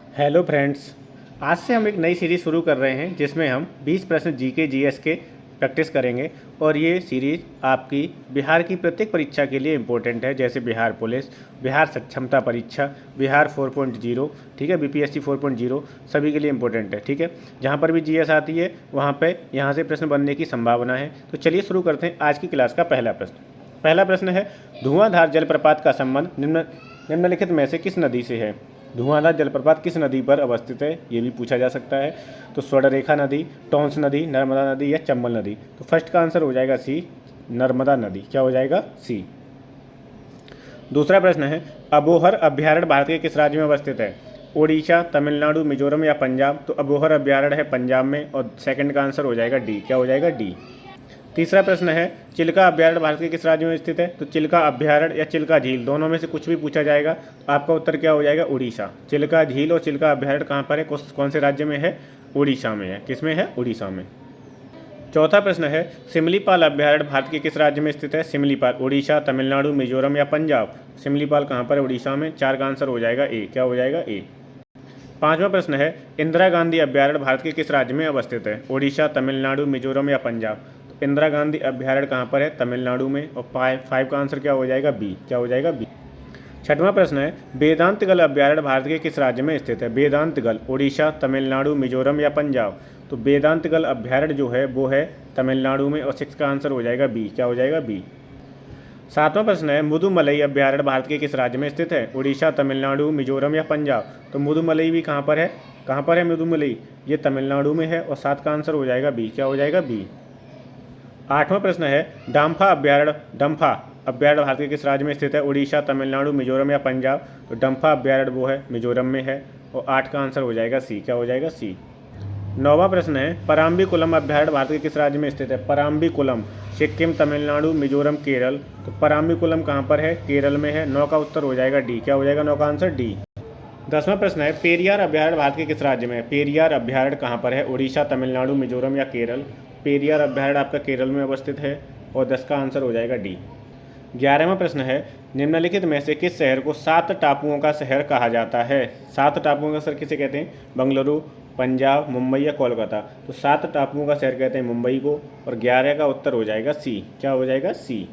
Hello friends. आज से हम एक नई सीरीज़ शुरू कर रहे हैं जिसमें हम 20 प्रश्न जीके जीएस के प्रैक्टिस करेंगे। और ये सीरीज़ आपकी बिहार की प्रत्येक परीक्षा के लिए इम्पोर्टेंट है, जैसे बिहार पुलिस, बिहार सक्षमता परीक्षा, बिहार 4.0, ठीक है, बीपीएससी 4.0 सभी के लिए इम्पोर्टेंट है। ठीक है, जहाँ पर भी जीएस आती है वहाँ पे यहाँ से प्रश्न बनने की संभावना है। तो चलिए शुरू करते हैं आज की क्लास का पहला प्रश्न। पहला प्रश्न है, धुआंधार जलप्रपात का संबंध निम्नलिखित में से किस नदी से है। धुआंधार जलप्रपात किस नदी पर अवस्थित है, ये भी पूछा जा सकता है। तो स्वर्णरेखा नदी, टोंस नदी, नर्मदा नदी या चंबल नदी। तो फर्स्ट का आंसर हो जाएगा सी, नर्मदा नदी। क्या हो जाएगा? सी। दूसरा प्रश्न है, अबोहर अभ्यारण्य भारत के किस राज्य में अवस्थित है। ओडिशा, तमिलनाडु, मिजोरम या पंजाब। तो अबोहर अभ्यारण्य है पंजाब में और सेकंड का आंसर हो जाएगा डी। क्या हो जाएगा? डी। तीसरा प्रश्न है, चिल्का अभ्यारण्य भारत के किस राज्य में स्थित है। तो चिल्का अभ्यारण्य या चिल्का झील, दोनों में से कुछ भी पूछा जाएगा तो आपका उत्तर क्या हो जाएगा? उड़ीसा। चिल्का झील और चिल्का अभ्यारण्य कहाँ पर है, कौन से राज्य में है? उड़ीसा में है। किस में है? उड़ीसा में। चौथा प्रश्न है, सिमलीपाल अभ्यारण्य भारत के किस राज्य में स्थित है। सिमलीपाल, उड़ीसा, तमिलनाडु, मिजोरम या पंजाब। सिमलीपाल कहाँ पर है? उड़ीसा में। चार का आंसर हो जाएगा ए। क्या हो जाएगा? ए। पांचवा प्रश्न है, इंदिरा गांधी अभ्यारण्य भारत के किस राज्य में अवस्थित है। ओडिशा, तमिलनाडु, मिजोरम या पंजाब। तो इंदिरा गांधी अभ्यारण्य कहाँ पर है? तमिलनाडु में। और फाइव का आंसर क्या हो जाएगा? बी। क्या हो जाएगा? बी। छठवां प्रश्न है, वेदांतगल अभ्यारण्य भारत के किस राज्य में स्थित है। वेदांतगल, ओडिशा, तमिलनाडु, मिजोरम या पंजाब। तो वेदांतगल अभ्यारण्य जो है वो है तमिलनाडु में। और सिक्स का आंसर हो जाएगा बी। क्या हो जाएगा? बी। सातवां प्रश्न है, मुदुमलई अभ्यारण्य भारत के किस राज्य में स्थित है। उड़ीसा, तमिलनाडु, मिजोरम या पंजाब। तो मुदुमलई भी कहाँ पर है? कहाँ पर है मुदुमलई? ये तमिलनाडु में है। और सात का आंसर हो जाएगा बी। क्या हो जाएगा? बी। आठवां प्रश्न है, डम्फा अभ्यारण्य भारत के किस राज्य में स्थित है। उड़ीसा, तमिलनाडु, मिजोरम या पंजाब। तो डम्फा अभ्यारण्य वो है मिजोरम में है। और आठ का आंसर हो जाएगा सी। क्या हो जाएगा? सी। नौवां प्रश्न है, पराम्बीकुलम अभ्यारण्य भारत के किस राज्य में स्थित है। पराम्बीकुलम, सिक्किम, तमिलनाडु, मिजोरम, केरल। तो पराम्बीकुलम कहाँ पर है? केरल में है। नौ का उत्तर हो जाएगा डी। क्या हो जाएगा? नौ का आंसर डी। दसवां प्रश्न है, पेरियार अभ्यारण्य भारत के किस राज्य में है। पेरियार अभ्यारण्य कहाँ पर है? उड़ीसा, तमिलनाडु, मिजोरम या केरल। पेरियार अभ्यारण्य आपका केरल में अवस्थित है। और 10 का आंसर हो जाएगा डी। 11वां प्रश्न है, निम्नलिखित में से किस शहर को 7 टापुओं का शहर कहा जाता है। 7 टापुओं का शहर किसे कहते हैं? बंगलुरु, पंजाब, मुंबई या कोलकाता। तो 7 टापुओं का शहर कहते हैं मुंबई को। और 11 का उत्तर हो जाएगा सी। क्या हो जाएगा? सी।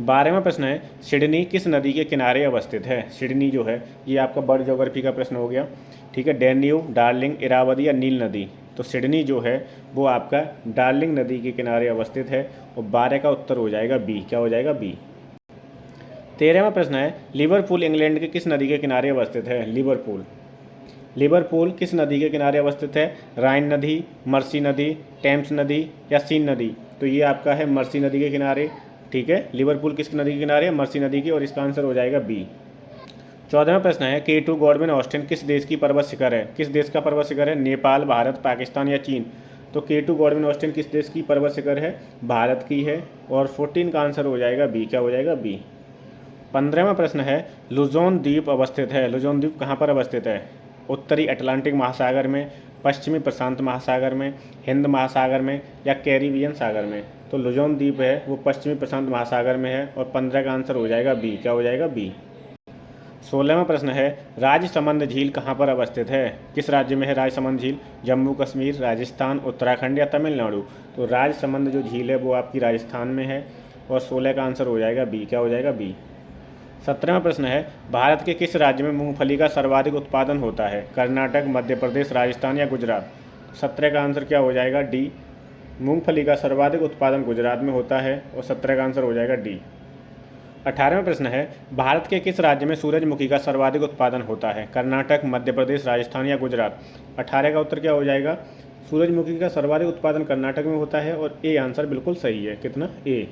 12वां प्रश्न है, सिडनी किस नदी के किनारे अवस्थित है। सिडनी जो है ये आपका बर्ड ज्योग्राफी का प्रश्न हो गया। ठीक है, डैन्यूब, डार्लिंग, इरावदी या नील नदी। तो सिडनी जो है वो आपका डार्लिंग नदी के किनारे अवस्थित है। और 12 का उत्तर हो जाएगा बी। क्या हो जाएगा? बी। 13वां प्रश्न है, लिवरपूल इंग्लैंड के किस नदी के किनारे अवस्थित है। लिवरपूल किस नदी के किनारे अवस्थित है। राइन नदी, मर्सी नदी, टेम्स नदी या सीन नदी। तो ये आपका है मर्सी नदी के किनारे। ठीक है, लिवरपूल किस नदी के किनारे है? मर्सी नदी की। और इसका आंसर हो जाएगा बी। 14वां प्रश्न है, K2 गॉडविन ऑस्टिन किस देश की पर्वत शिखर है। किस देश का पर्वत शिखर है? नेपाल, भारत, पाकिस्तान या चीन। तो K2 गॉडविन ऑस्टिन किस देश की पर्वत शिखर है? भारत की है। और 14 का आंसर हो जाएगा बी। क्या हो जाएगा? बी। 15वां प्रश्न है, लुजोन द्वीप अवस्थित है। लुजोन द्वीप कहाँ पर अवस्थित है? उत्तरी अटलांटिक महासागर में, पश्चिमी प्रशांत महासागर में, हिंद महासागर में या कैरिबियन सागर में। तो लुजोन द्वीप है वो पश्चिमी प्रशांत महासागर में है। और 15 का आंसर हो जाएगा बी। क्या हो जाएगा? बी। 16वां प्रश्न है, राजसमंद झील कहाँ पर अवस्थित है। किस राज्य में है राजसमंद झील? जम्मू कश्मीर, राजस्थान, उत्तराखंड या तमिलनाडु। तो राजसमंद जो झील है वो आपकी राजस्थान में है। और 16 का आंसर हो जाएगा बी। क्या हो जाएगा? बी। 17वां प्रश्न है, भारत के किस राज्य में मूंगफली का सर्वाधिक उत्पादन होता है। कर्नाटक, मध्य प्रदेश, राजस्थान या गुजरात। 17 का आंसर क्या हो जाएगा? डी। मूंगफली का सर्वाधिक उत्पादन गुजरात में होता है। और 17 का आंसर हो जाएगा डी। 18वां प्रश्न है, भारत के किस राज्य में सूरजमुखी का सर्वाधिक उत्पादन होता है। कर्नाटक, मध्य प्रदेश, राजस्थान या गुजरात। 18 का उत्तर क्या हो जाएगा? सूरजमुखी का सर्वाधिक उत्पादन कर्नाटक में होता है। और ए आंसर बिल्कुल सही है। कितना? ए।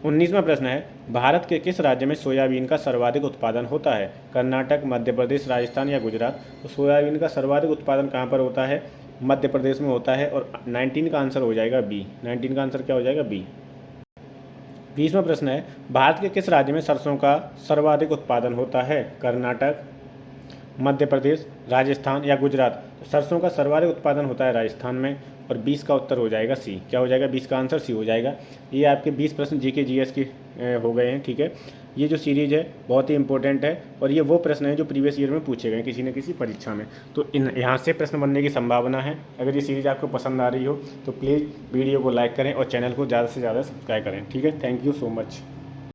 19वां प्रश्न है, भारत के किस राज्य में सोयाबीन का सर्वाधिक उत्पादन होता है। कर्नाटक, मध्य प्रदेश, राजस्थान या गुजरात। तो सोयाबीन का सर्वाधिक उत्पादन कहाँ पर होता है? मध्य प्रदेश में होता है। और 19 का आंसर हो जाएगा बी। 19 का आंसर क्या हो जाएगा? बी। 20वां प्रश्न है, भारत के किस राज्य में सरसों का सर्वाधिक उत्पादन होता है। कर्नाटक, मध्य प्रदेश, राजस्थान या गुजरात। तो सरसों का सर्वाधिक उत्पादन होता है राजस्थान में। और 20 का उत्तर हो जाएगा सी। क्या हो जाएगा? 20 का आंसर सी हो जाएगा। ये आपके 20 प्रश्न जीके जीएस के हो गए हैं। ठीक है, ये जो सीरीज़ है बहुत ही इंपॉर्टेंट है और ये वो प्रश्न है जो प्रीवियस ईयर में पूछे गए किसी न किसी परीक्षा में। तो यहाँ से प्रश्न बनने की संभावना है। अगर ये सीरीज़ आपको पसंद आ रही हो तो प्लीज़ वीडियो को लाइक करें और चैनल को ज़्यादा से ज़्यादा सब्सक्राइब करें। ठीक है, थैंक यू सो मच।